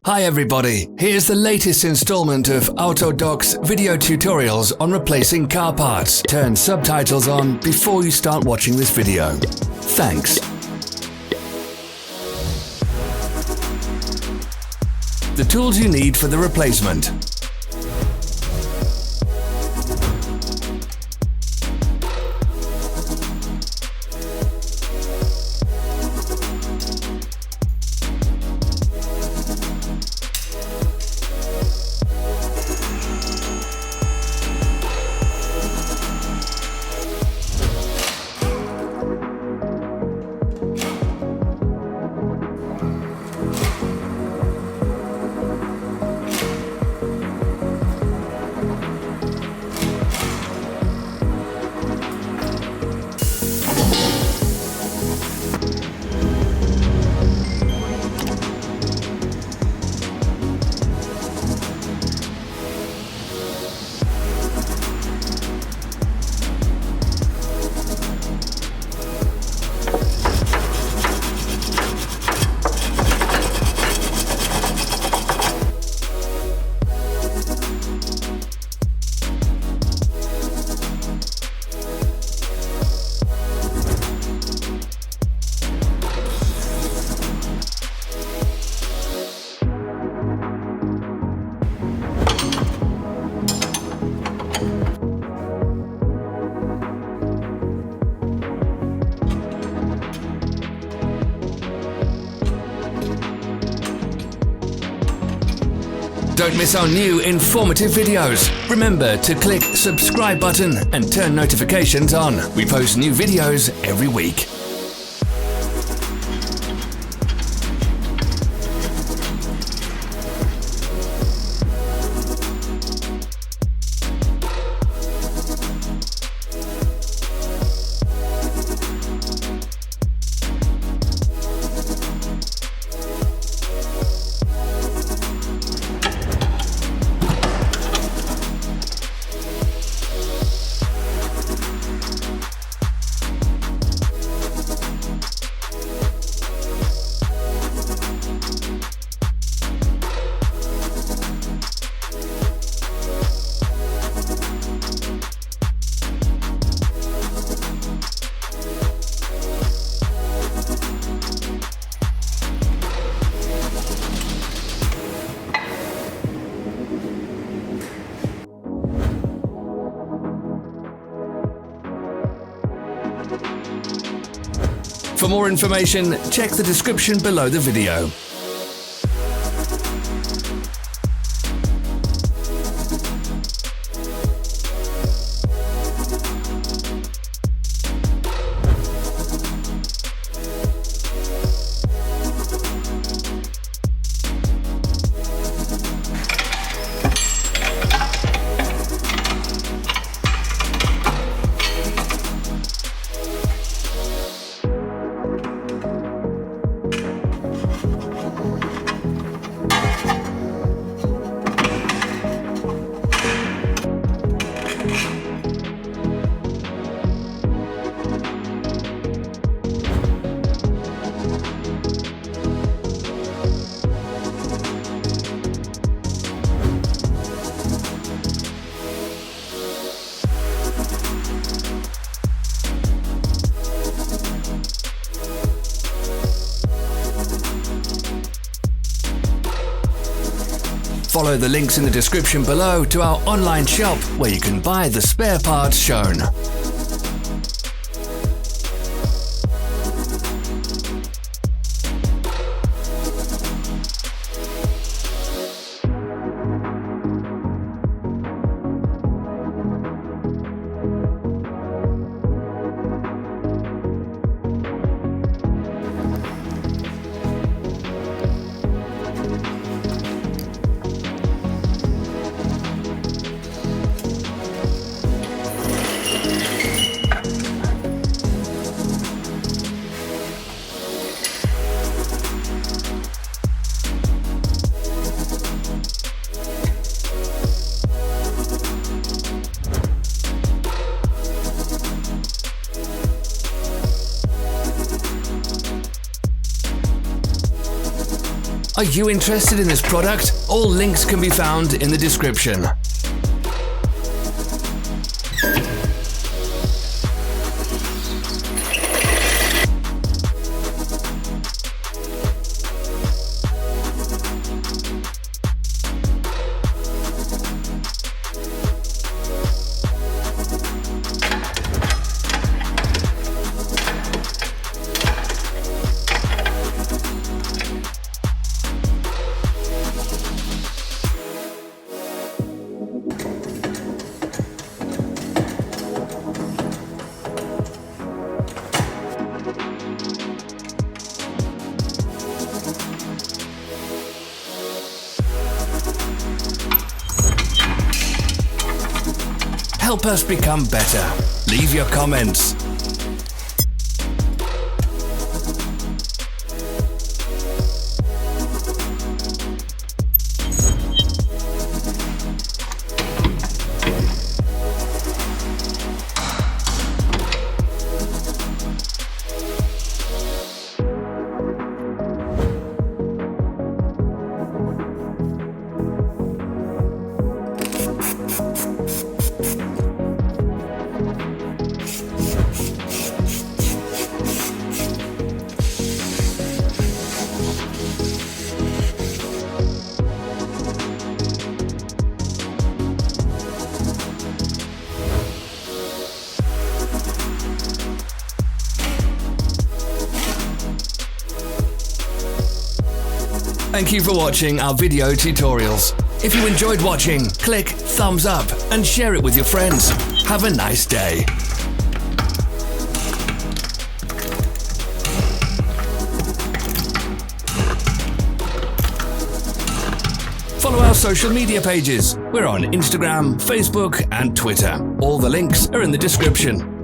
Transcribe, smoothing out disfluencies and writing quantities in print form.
Hi everybody, here's the latest installment of Autodoc's video tutorials on replacing car parts. Turn subtitles on before you start watching this video. Thanks. The tools you need for the replacement. Don't miss our new informative videos. Remember to click subscribe button and turn notifications on. We post new videos every week. For more information, check the description below the video. Follow the links in the description below to our online shop where you can buy the spare parts shown. Are you interested in this product? All links can be found in the description. Help us become better. Leave your comments. Thank you for watching our video tutorials. If you enjoyed watching, click thumbs up and share it with your friends. Have a nice day. Follow our social media pages. We're on Instagram, Facebook and Twitter. All the links are in the description.